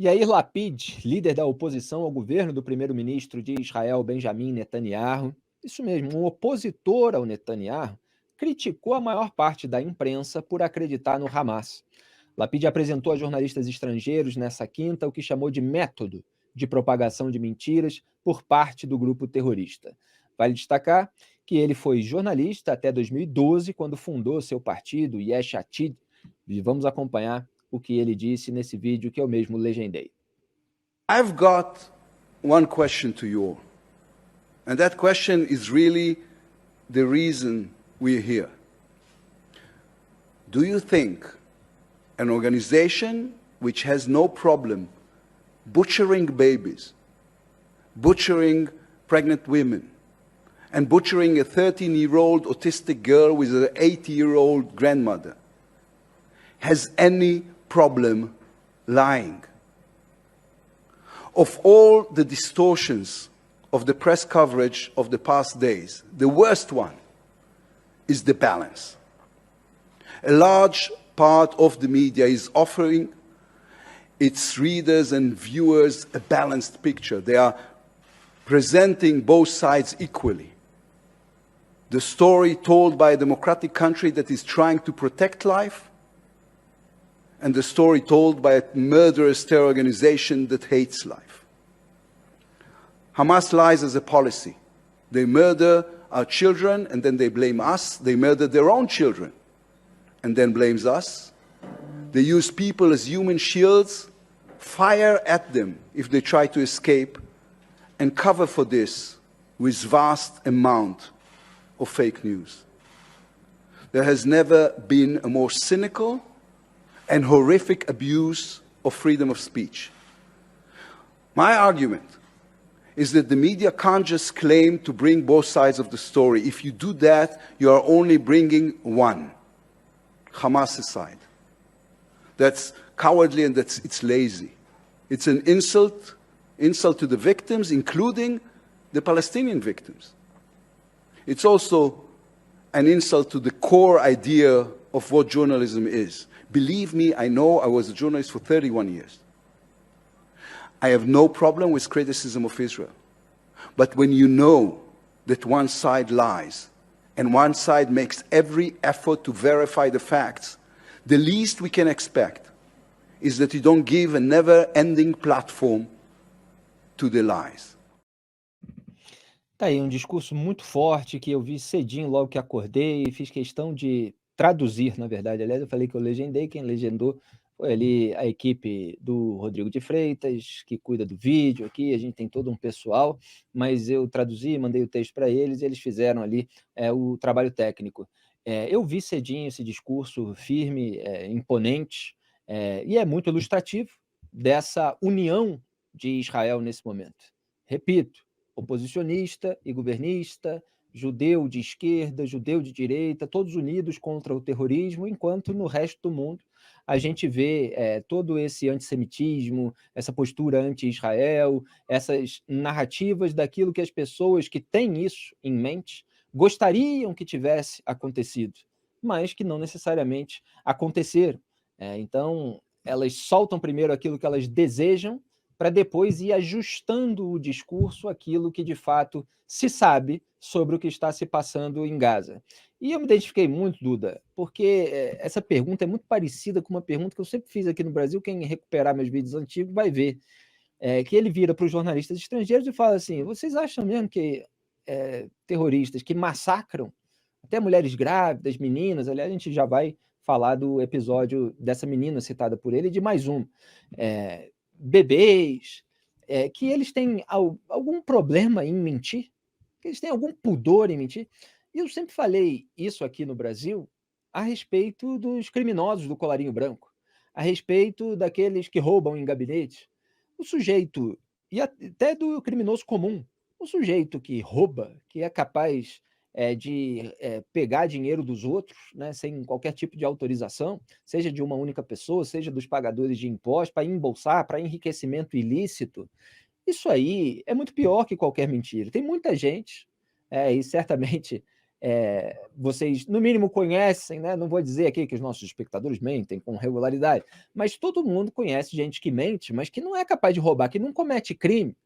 Yair Lapid, líder da oposição ao governo do primeiro-ministro de Israel, Benjamin Netanyahu, isso mesmo, um opositor ao Netanyahu, criticou a maior parte da imprensa por acreditar no Hamas. Lapid apresentou a jornalistas estrangeiros nessa quinta o que chamou de método de propagação de mentiras por parte do grupo terrorista. Vale destacar que ele foi jornalista até 2012, quando fundou seu partido, Yesh Atid, e vamos acompanhar o que ele disse nesse vídeo que eu mesmo legendei. I've got one question to you all. And that question is really the reason we're here. Do you think an organization which has no problem butchering babies, butchering pregnant women, and butchering a 13-year-old autistic girl with an 80-year-old grandmother has any problem lying? Of all the distortions of the press coverage of the past days, the worst one is the balance. A large part of the media is offering its readers and viewers a balanced picture. They are presenting both sides equally. The story told by a democratic country that is trying to protect life, and the story told by a murderous terror organization that hates life. Hamas lies as a policy. They murder our children and then they blame us. They murder their own children and then blames us. They use people as human shields, fire at them if they try to escape, and cover for this with vast amount of fake news. There has never been a more cynical and horrific abuse of freedom of speech. My argument is that the media can't just claim to bring both sides of the story. If you do that, you are only bringing one, Hamas' side. That's cowardly and it's lazy. It's an insult to the victims, including the Palestinian victims. It's also an insult to the core idea of what journalism is. Believe me, I know I was a journalist for 31 years. I have no problem with criticism of Israel. But when you know that one side lies and one side makes every effort to verify the facts, the least we can expect is that you don't give a never-ending platform to the lies. Tá aí um discurso muito forte que eu vi cedinho logo que acordei e fiz questão de traduzir, na verdade. Aliás, eu falei que eu legendei, quem legendou foi ali a equipe do Rodrigo de Freitas, que cuida do vídeo aqui, a gente tem todo um pessoal, mas eu traduzi, mandei o texto para eles e eles fizeram ali o trabalho técnico. Eu vi cedinho esse discurso firme, imponente, e é muito ilustrativo dessa união de Israel nesse momento. Repito, oposicionista e governista, judeu de esquerda, judeu de direita, todos unidos contra o terrorismo, enquanto no resto do mundo a gente vê todo esse antissemitismo, essa postura anti-Israel, essas narrativas daquilo que as pessoas que têm isso em mente gostariam que tivesse acontecido, mas que não necessariamente aconteceram. Então, elas soltam primeiro aquilo que elas desejam, para depois ir ajustando o discurso àquilo que de fato se sabe sobre o que está se passando em Gaza. E eu me identifiquei muito, Duda, porque essa pergunta é muito parecida com uma pergunta que eu sempre fiz aqui no Brasil. Quem recuperar meus vídeos antigos vai ver, que ele vira para os jornalistas estrangeiros e fala assim: vocês acham mesmo que terroristas que massacram até mulheres grávidas, meninas, aliás, a gente já vai falar do episódio dessa menina citada por ele e de mais um, bebês, que eles têm algum problema em mentir, que eles têm algum pudor em mentir. E eu sempre falei isso aqui no Brasil a respeito dos criminosos do colarinho branco, a respeito daqueles que roubam em gabinete. O sujeito, e até do criminoso comum, o sujeito que rouba, que é capaz de pegar dinheiro dos outros, né, sem qualquer tipo de autorização, seja de uma única pessoa, seja dos pagadores de impostos, para embolsar, para enriquecimento ilícito, isso aí é muito pior que qualquer mentira. Tem muita gente, e certamente vocês, no mínimo, conhecem, né? Não vou dizer aqui que os nossos espectadores mentem com regularidade, mas todo mundo conhece gente que mente, mas que não é capaz de roubar, que não comete crime.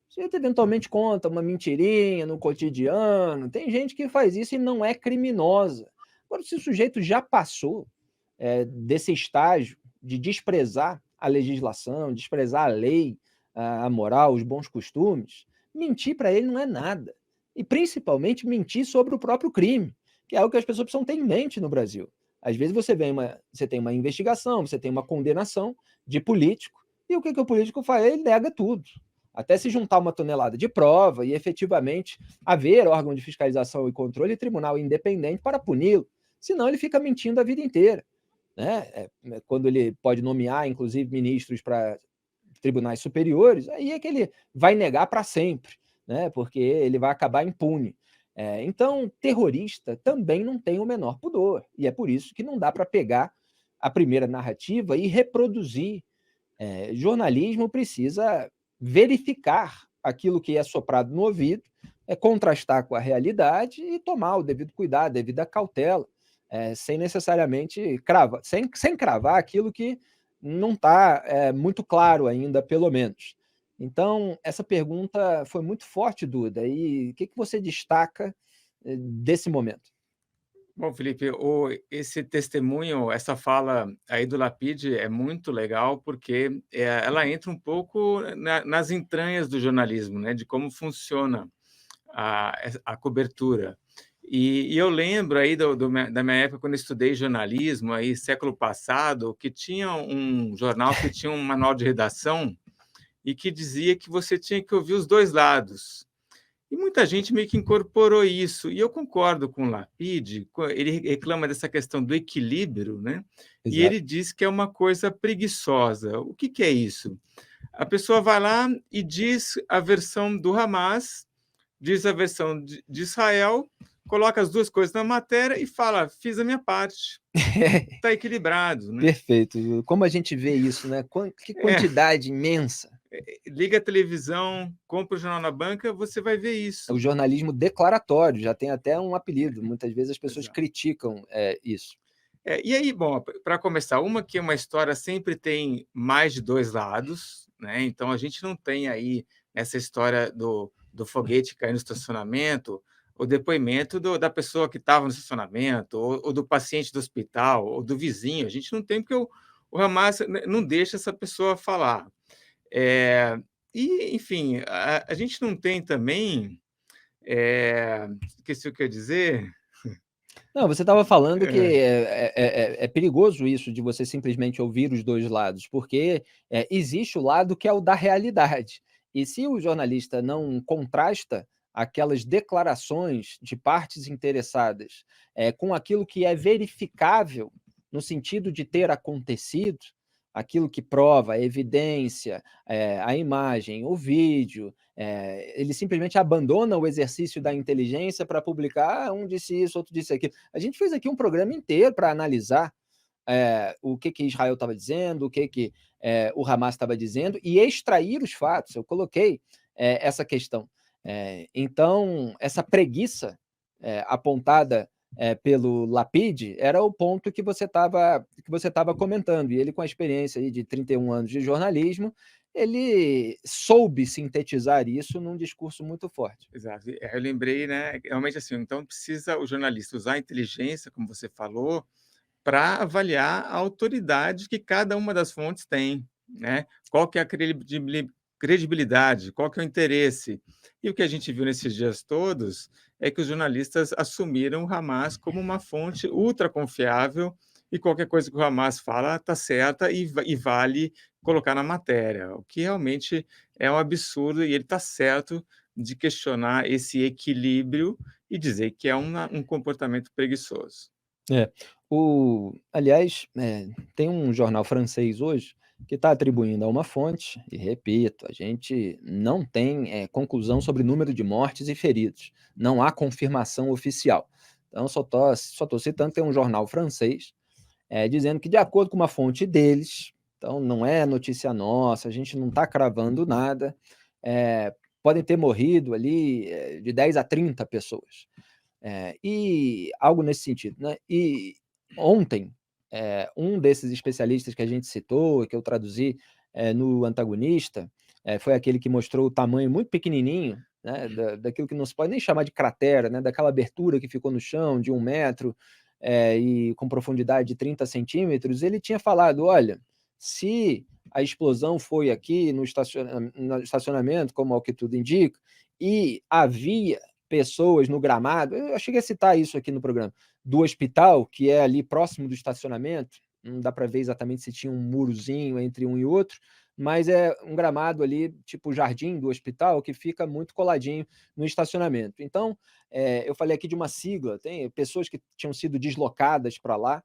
Você eventualmente conta uma mentirinha no cotidiano, tem gente que faz isso e não é criminosa. Agora, se o sujeito já passou desse estágio de desprezar a legislação, desprezar a lei, a moral, os bons costumes, mentir para ele não é nada. E principalmente mentir sobre o próprio crime, que é algo que as pessoas precisam ter em mente no Brasil. Às vezes você tem uma investigação, você tem uma condenação de político, e o que o político faz? Ele nega tudo. Até se juntar uma tonelada de prova e efetivamente haver órgão de fiscalização e controle e tribunal independente para puni-lo. Senão ele fica mentindo a vida inteira. Né? Quando ele pode nomear, inclusive, ministros para tribunais superiores, aí é que ele vai negar para sempre, né? Porque ele vai acabar impune. Então, terrorista também não tem o menor pudor, e é por isso que não dá para pegar a primeira narrativa e reproduzir. Jornalismo precisa verificar aquilo que é soprado no ouvido, contrastar com a realidade e tomar o devido cuidado, a devida cautela, sem necessariamente cravar, sem cravar aquilo que não está muito claro ainda, pelo menos. Então, essa pergunta foi muito forte, Duda, e o que você destaca desse momento? Bom, Felipe, esse testemunho, essa fala aí do Lapide é muito legal, porque ela entra um pouco nas entranhas do jornalismo, né, de como funciona a cobertura. E eu lembro aí da minha época, quando eu estudei jornalismo, aí, século passado, que tinha um jornal que tinha um manual de redação e que dizia que você tinha que ouvir os dois lados. E muita gente meio que incorporou isso, e eu concordo com o Lapide, ele reclama dessa questão do equilíbrio, né? E Exato. ele diz que é uma coisa preguiçosa. O que é isso? A pessoa vai lá e diz a versão do Hamas, diz a versão de Israel, coloca as duas coisas na matéria e fala: fiz a minha parte. Está equilibrado, né? Perfeito. Como a gente vê isso, né? Que quantidade imensa. Liga a televisão, compra o jornal na banca, você vai ver isso. O jornalismo declaratório, já tem até um apelido. Muitas vezes as pessoas Exato. criticam isso. E aí, bom, para começar, que uma história sempre tem mais de dois lados, né? Então a gente não tem aí essa história do foguete cair no estacionamento, o depoimento da pessoa que estava no estacionamento, ou do paciente do hospital, ou do vizinho. A gente não tem, porque o Hamas não deixa essa pessoa falar. E, enfim, a gente não tem também. Esqueci o que eu ia dizer. Não, você estava falando que é perigoso isso de você simplesmente ouvir os dois lados, porque existe o lado que é o da realidade. E se o jornalista não contrasta aquelas declarações de partes interessadas com aquilo que é verificável, no sentido de ter acontecido, aquilo que prova, a evidência, a imagem, o vídeo, ele simplesmente abandona o exercício da inteligência para publicar, um disse isso, outro disse aquilo. A gente fez aqui um programa inteiro para analisar o que Israel estava dizendo, o que o Hamas estava dizendo, e extrair os fatos. Eu coloquei essa questão. Então, essa preguiça apontada pelo Lapide era o ponto que você estava comentando, e ele, com a experiência aí de 31 anos de jornalismo, ele soube sintetizar isso num discurso muito forte. Exato. Eu lembrei, né? Realmente assim, então precisa o jornalista usar a inteligência, como você falou, para avaliar a autoridade que cada uma das fontes tem, né? Qual que é a credibilidade, qual que é o interesse. E o que a gente viu nesses dias todos é que os jornalistas assumiram o Hamas como uma fonte ultra confiável, e qualquer coisa que o Hamas fala está certa e vale colocar na matéria, o que realmente é um absurdo, e ele está certo de questionar esse equilíbrio e dizer que é um comportamento preguiçoso. É. Aliás, tem um jornal francês hoje que está atribuindo a uma fonte, e repito, a gente não tem conclusão sobre número de mortes e feridos. Não há confirmação oficial. Então, só tô citando, tem um jornal francês dizendo que, de acordo com uma fonte deles, então não é notícia nossa, a gente não está cravando nada, podem ter morrido ali de 10 a 30 pessoas. E algo nesse sentido, né? E ontem, um desses especialistas que a gente citou, que eu traduzi no Antagonista, foi aquele que mostrou o tamanho muito pequenininho, né, daquilo que não se pode nem chamar de cratera, né, daquela abertura que ficou no chão de 1 metro e com profundidade de 30 centímetros. Ele tinha falado: olha, se a explosão foi aqui no estacionamento, como ao que tudo indica, e havia pessoas no gramado, eu cheguei a citar isso aqui no programa, do hospital, que é ali próximo do estacionamento, não dá para ver exatamente se tinha um murozinho entre um e outro, mas é um gramado ali, tipo o jardim do hospital, que fica muito coladinho no estacionamento. Então, eu falei aqui de uma sigla, tem pessoas que tinham sido deslocadas para lá,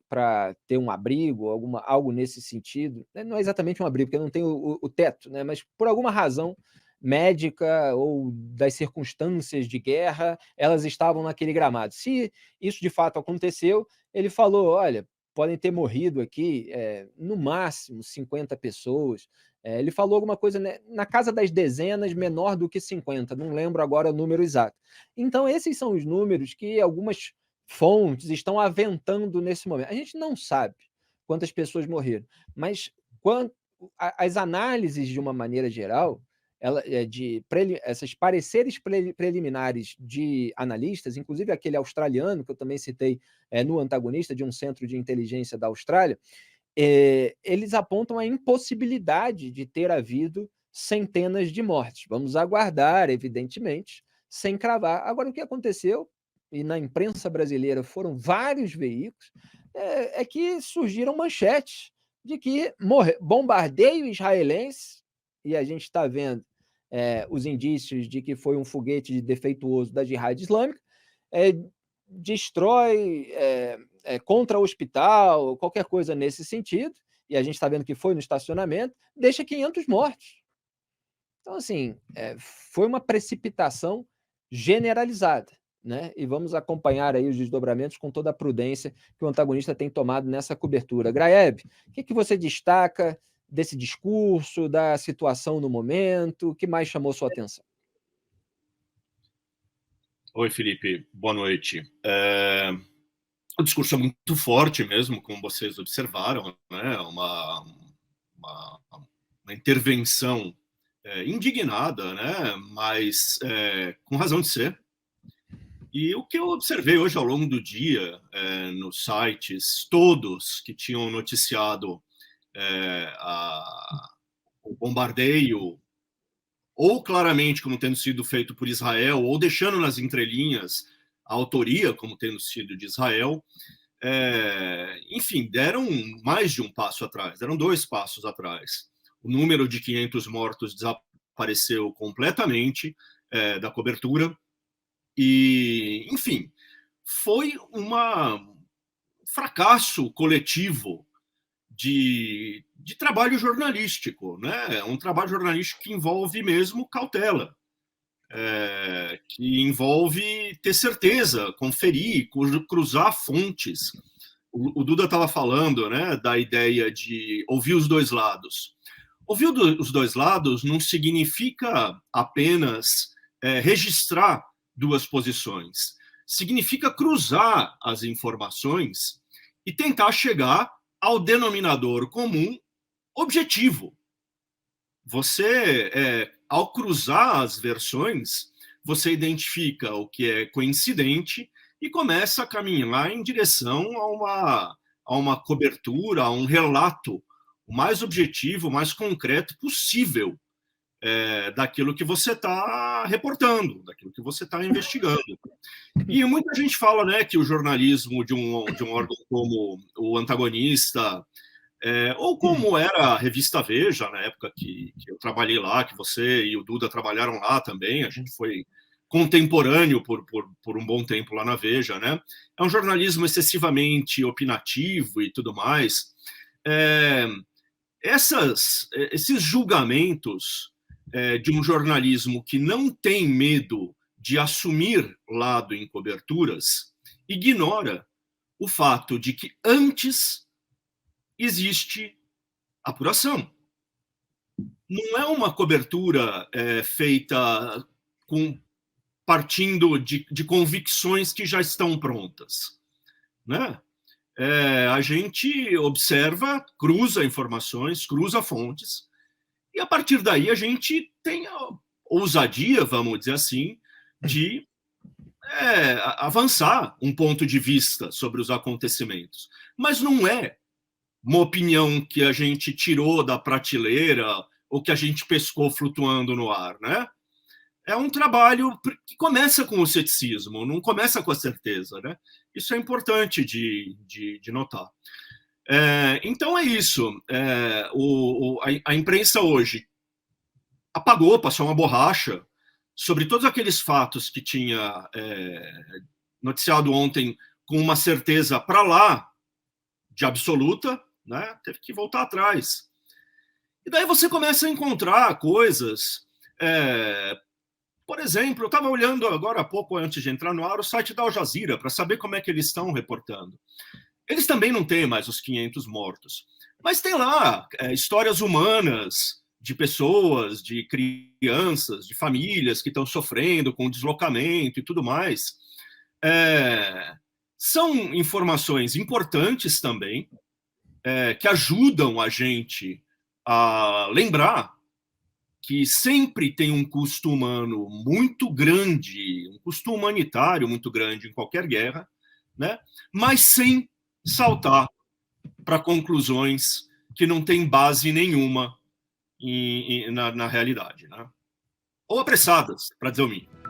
para ter um abrigo, algo nesse sentido. Não é exatamente um abrigo, porque não tem o teto, né? Mas por alguma razão médica ou das circunstâncias de guerra, elas estavam naquele gramado. Se isso de fato aconteceu, ele falou: olha, podem ter morrido aqui no máximo 50 pessoas. Ele falou alguma coisa, né, na casa das dezenas, menor do que 50, não lembro agora o número exato. Então, esses são os números que algumas fontes estão aventando nesse momento. A gente não sabe quantas pessoas morreram, mas as análises, de uma maneira geral, esses pareceres preliminares de analistas, inclusive aquele australiano que eu também citei no Antagonista, de um centro de inteligência da Austrália, eles apontam a impossibilidade de ter havido centenas de mortes. Vamos aguardar, evidentemente, sem cravar. Agora, o que aconteceu, e na imprensa brasileira foram vários veículos, é que surgiram manchetes de que bombardeio israelense, e a gente está vendo os indícios de que foi um foguete defeituoso da Jihad Islâmica, destrói contra o hospital, qualquer coisa nesse sentido, e a gente está vendo que foi no estacionamento, deixa 500 mortos. Então, assim, foi uma precipitação generalizada, né? E vamos acompanhar aí os desdobramentos com toda a prudência que o Antagonista tem tomado nessa cobertura. Graeb, o que você destaca desse discurso, da situação no momento? O que mais chamou sua atenção? Oi, Felipe. Boa noite. O discurso é muito forte mesmo, como vocês observaram, né? Uma intervenção indignada, né? Mas com razão de ser. E o que eu observei hoje ao longo do dia nos sites todos que tinham noticiado o bombardeio, ou claramente como tendo sido feito por Israel, ou deixando nas entrelinhas a autoria como tendo sido de Israel, enfim, deram mais de um passo atrás, deram 2 passos atrás. O número de 500 mortos desapareceu completamente da cobertura e, enfim, foi um fracasso coletivo de trabalho jornalístico, né? Um trabalho jornalístico que envolve mesmo cautela, que envolve ter certeza, conferir, cruzar fontes. O Duda estava falando, né, da ideia de ouvir os dois lados. Ouvir os dois lados não significa apenas registrar 2 posições. Significa cruzar as informações e tentar chegar ao denominador comum objetivo. Você, ao cruzar as versões, você identifica o que é coincidente e começa a caminhar em direção a uma cobertura, a um relato o mais objetivo, o mais concreto possível daquilo que você está reportando, daquilo que você está investigando. E muita gente fala, né, que o jornalismo de um órgão como o Antagonista, ou como era a revista Veja, na época que eu trabalhei lá, que você e o Duda trabalharam lá também, a gente foi contemporâneo por um bom tempo lá na Veja, né? É um jornalismo excessivamente opinativo e tudo mais. Esses julgamentos de um jornalismo que não tem medo de assumir lado em coberturas ignora o fato de que antes existe apuração. Não é uma cobertura feita com partindo de convicções que já estão prontas, né? A gente observa, cruza informações, cruza fontes, e a partir daí a gente tem a ousadia, vamos dizer assim, de avançar um ponto de vista sobre os acontecimentos. Mas não é uma opinião que a gente tirou da prateleira ou que a gente pescou flutuando no ar, né? É um trabalho que começa com o ceticismo, não começa com a certeza, né? Isso é importante de notar. Então é isso. A imprensa hoje apagou, passou uma borracha sobre todos aqueles fatos que tinha noticiado ontem com uma certeza para lá de absoluta, né? Teve que voltar atrás. E daí você começa a encontrar coisas. Por exemplo, eu estava olhando agora há pouco, antes de entrar no ar, o site da Al Jazeera, para saber como é que eles estão reportando. Eles também não têm mais os 500 mortos. Mas tem lá histórias humanas de pessoas, de crianças, de famílias que estão sofrendo com deslocamento e tudo mais. São informações importantes também, que ajudam a gente a lembrar que sempre tem um custo humano muito grande, um custo humanitário muito grande em qualquer guerra, né? Mas sem saltar para conclusões que não têm base nenhuma na realidade, né? Ou apressadas, para dizer o mínimo.